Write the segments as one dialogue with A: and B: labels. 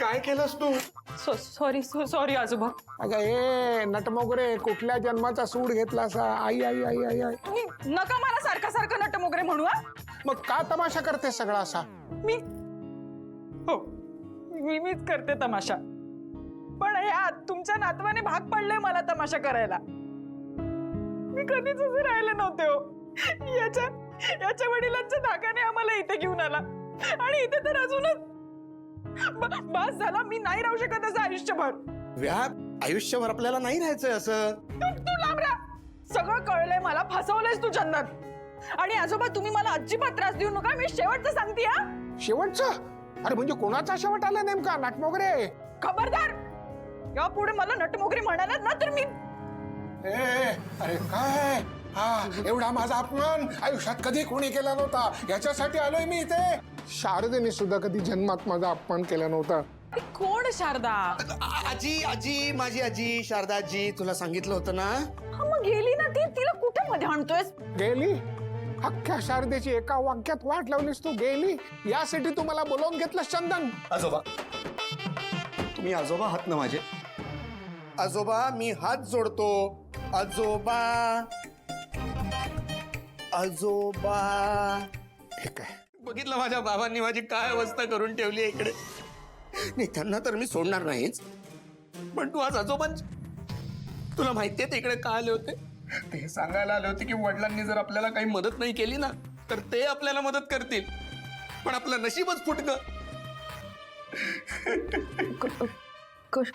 A: काय केलंस तू?
B: सॉरी आजोबा.
C: अगं ए नटमोगरे, कुठल्या जन्माचा सूड घेतला असा? आई आई आई आई आई.
B: नका मला सारखं सारखं नटमोगरे म्हणू.
C: मग का तमाशा करते सगळा असा?
B: मीच करते तमाशा, पण ह्या तुमच्या नातवाने भाग पडले मला तमाशा करायला. मी कधीच उभे राहिले नव्हते हो. याच्या वडिलांच्या धाकाने आम्हाला इथे घेऊन आला आणि इथे तर अजूनच बस झाला. मी नाही राहू शकत असं आयुष्यभर.
A: आयुष्यभर आपल्याला नाही राहायचंय असं.
B: तू लांब राहा. सगळं कळलंय मला. फसवलंयस तू चंदन. आणि आजोबा तुम्ही मला अजिबात त्रास देऊ नका. मी शेवटचं सांगते.
C: शेवटचं? अरे म्हणजे कोणाचा शेवट आला नेमका नटमोगरे?
B: खबरदार, या पुढे मला नटमोगरी म्हणालात ना तर मी.
C: अरे काय हा एवढा माझा अपमान आयुष्यात कधी कोणी केला नव्हता. याच्यासाठी आलोय मी इथे. शारदेने सुद्धा कधी जन्मात माझा अपमान केला नव्हता.
B: कोण शारदा?
A: आजी आजी माझी आजी शारदा आजी. तुला सांगितलं होतं ना.
B: मग गेली ना ती. तिला कुठे मध्ये आणतोयस?
C: गेली? अख्ख्या शारदेची एका वाक्यात वाट लावलीस तू. गेली यासाठी तू मला बोलावून घेतलंस चंदन?
A: आजोबा, तुम्ही आजोबा आहात ना माझे? आजोबा मी हात जोडतो. आजोबा आजोबा.
C: हे काय?
A: बघितलं माझ्या बाबांनी माझी काय अवस्था करून ठेवली इकडे. नाही त्यांना तर मी सोडणार नाहीच, पण तू आज आजोबांची. तुला माहितीये ते इकडे का आले होते? ते सांगायला आले होते की वडिलांनी जर आपल्याला काही मदत नाही केली ना तर ते आपल्याला मदत करतील. पण आपलं नशीबच फुटकं.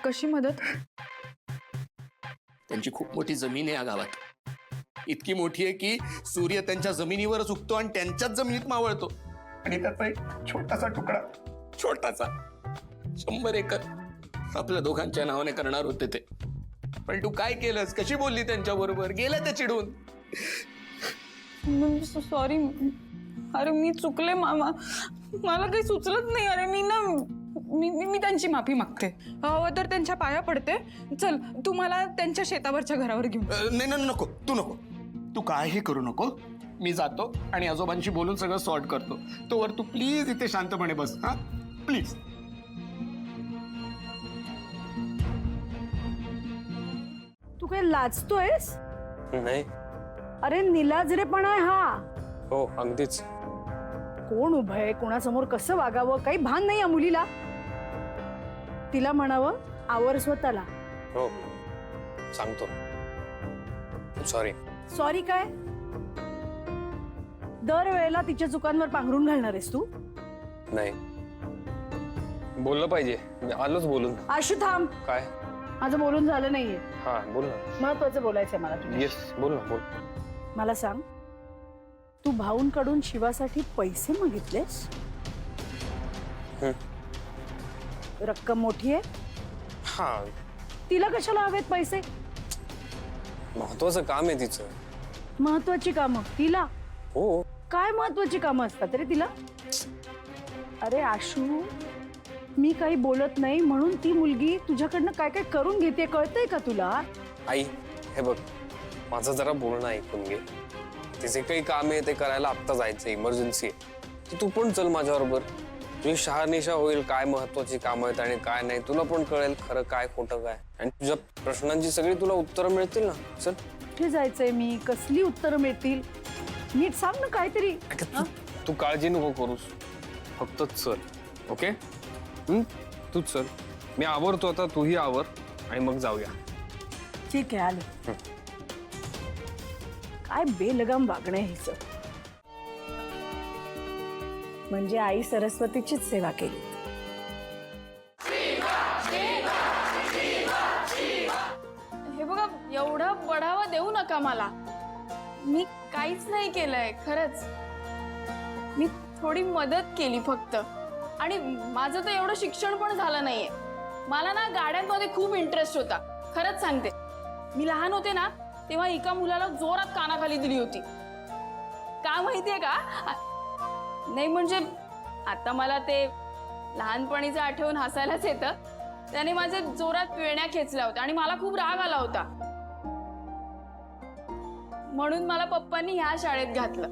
B: कशी मदत?
A: त्यांची खूप मोठी जमीन आहे या गावात. इतकी मोठी आहे की सूर्य त्यांच्या जमिनीवरच उगतो आणि त्यांच्याच जमिनीत मावळतो. आणि त्याचा एक छोटासा तुकडा, छोटासा 100 एकर आपल्या दोघांच्या नावाने करणार होते ते. पण तू काय केलंस? कशी बोलली त्यांच्या बरोबर? गेल्या त्या चिडून.
B: सॉरी. अरे मी चुकले मामा. मला काही सुचलत नाही. अरे मी त्यांची माफी मागते. हवं तर त्यांच्या पाया पडते. चल तू मला त्यांच्या शेतावरच्या घरावर घेऊन.
A: नाही नको. तू नको. तू काहीही करू नको. मी जातो आणि आजोबांशी बोलून सगळं सॉर्ट करतो. तोवर तू प्लीज इथे शांतपणे बस. हा प्लीज.
D: तू काय लाजतोयस?
E: नाही.
D: अरे निलाजरेपणा आहे हा.
E: हो अगदीच.
D: कोण उभं आहे, कोणासमोर कसं वागावं काही भान नाही या मुलीला. तिला म्हणावं आवर स्वतःला.
E: हो सांगतो. सॉरी.
D: सॉरी काय? दरवेळेला तिच्या चुकांवर पांघरून घालणार आहेस तू?
E: नाही, बोललं पाहिजे. आलोच बोलून.
D: आशू थांब.
E: काय?
D: माझं बोलून झालं नाहीये.
E: हा बोल ना.
D: महत्वाचं बोलायचंय मला तुला.
E: येस बोल ना. बोल.
D: मला सांग, तू भाऊंकडून शिवासाठी पैसे मागितलेस? रक्कम मोठी आहे.
E: हा
D: तिला कशाला हवेत पैसे?
E: महत्वाचं काम आहे तिचं.
D: महत्वाची कामं तिला?
E: हो.
D: काय महत्वाची कामं असतात रे तिला? अरे आशू, मी काही बोलत नाही म्हणून ती मुलगी तुझ्याकडनं काय काय करून घेते कळतंय का तुला?
E: आई हे बघ, माझं जरा बोलणं ऐकून घे. तिचे काही काम आहे ते करायला आत्ता जायचं, इमर्जन्सी आहे. तू पण चल माझ्याबरोबर. तुझी शहानिशा होईल काय महत्वाची कामं आहेत आणि काय नाही. तुला पण कळेल खरं काय खोटं काय. आणि तुझ्या प्रश्नांची सगळी तुला उत्तरं मिळतील ना. चल.
D: कुठे जायचंय मी? कसली उत्तरं मिळतील? नीट सांग ना काहीतरी.
E: तू काळजी नको करूस, फक्त चल. ओके तू चल. मी आवरतो आता, तूही आवर आणि मग जाऊया.
D: ठीक आहे आलो. काय बेलगाम वागणं आहे हिचं. म्हणजे आई सरस्वतीचीच सेवा केली.
F: हे बघा, एवढा बढावा देऊ नका मला. मी काहीच नाही केलंय खरंच. मी थोडी मदत केली फक्त. आणि माझं तर एवढं शिक्षण पण झालं नाहीये. मला ना गाड्यांमध्ये खूप इंटरेस्ट होता. खरंच सांगते, मी लहान होते ना तेव्हा एका मुलाला जोरात कानाखाली दिली होती. का माहितीये का? नाही म्हणजे आता मला ते लहानपणीचं आठवून हसायलाच येतं. त्याने माझे जोरात वेण्या खेचल्या होत्या आणि मला खूप राग आला होता. म्हणून मला पप्पांनी ह्या शाळेत घातलं.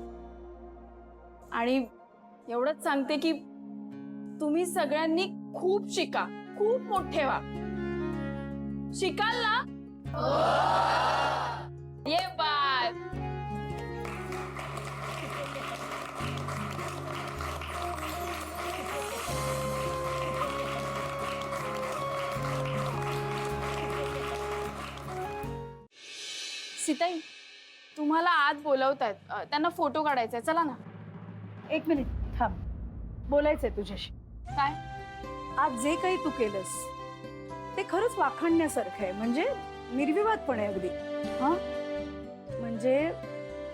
F: आणि एवढंच सांगते की तुम्ही सगळ्यांनी खूप शिका. खूप मोठे व्हा. शिकाल ना? ये बात. सीताई, तुम्हाला आत बोलवतायत. त्यांना फोटो काढायचा, चला ना.
D: एक मिनिट थांब, बोलायचंय तुझ्याशी.
F: काय?
D: आज जे काही तू केलंस ते खरंच वाखाणण्यासारखं आहे. म्हणजे निर्विवादपणे अगदी. हा म्हणजे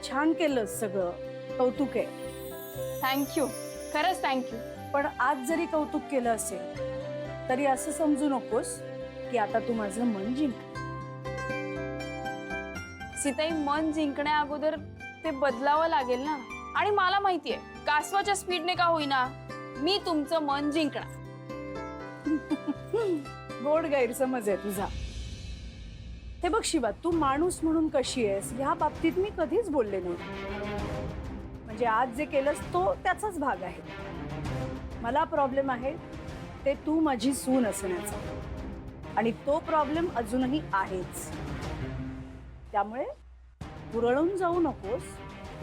D: छान केलंस सगळं, कौतुक आहे.
F: थँक्यू, खरंच थँक्यू.
D: पण आज जरी कौतुक केलं असेल तरी असं समजू नकोस की आता तू माझं मन जिंक.
F: सीताई, मन जिंकण्या अगोदर ते बदलावं लागेल ना. आणि मला माहितीये, कासवाच्या स्पीडने का होईना मी तुमचं मन जिंकणार.
D: गोड गैरसमज आहे तुझा. हे बघ शिवा, तू माणूस म्हणून कशी आहेस ह्या बाबतीत मी कधीच बोलले नव्हते. म्हणजे आज जे केलंस तो त्याचाच भाग आहे. मला प्रॉब्लेम आहे ते तू माझी सून असण्याचा, आणि तो प्रॉब्लेम अजूनही आहेच. त्यामुळे पुरळून जाऊ नकोस,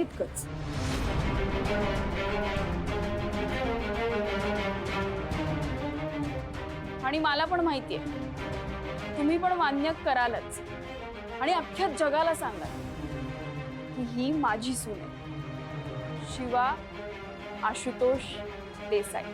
D: इतकंच.
F: आणि मला पण माहितीये, तुम्ही पण मान्य करालच आणि अख्ख्या जगाला सांगा की ही माझी सून आहे, शिवा आशुतोष देसाई.